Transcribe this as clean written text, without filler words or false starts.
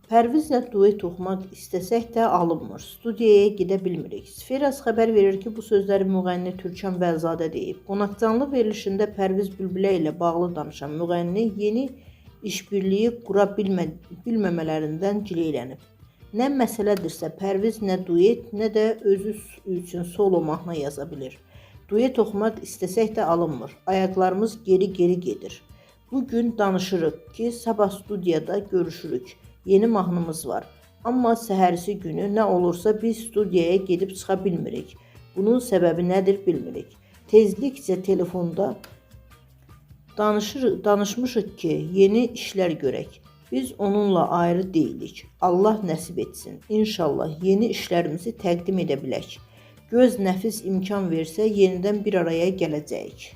Pərvizlə duet oxumaq istəsək də alınmır. Studiyaya gedə bilmirik. Sferas xəbər verir ki, bu sözləri müğənni Türkan Bəlzadə deyib. Qonaqcanlı verilişində Pərviz Bülbülə ilə bağlı danışan müğənni yeni işbirliyi qura bilməmələrindən gileylənib. Nə məsələdirsə Pərviz nə duet, nə də özü üçün solo mahnı yaza bilir. Duet oxumaq istəsək də alınmır. Ayaqlarımız geri-geri gedir. Bugün danışırıq ki, sabah studiyada görüşürük. Yeni mahnımız var. Amma səhərisi günü nə olursa biz studiyaya gedib çıxa bilmirik. Bunun səbəbi nədir bilmirik. Tezlikcə telefonda danışmışıq ki, yeni işlər görək. Biz onunla ayrı deyilik. Allah nəsib etsin. İnşallah yeni işlərimizi təqdim edə bilək. Göz nəfis imkan versə yenidən bir araya gələcəyik.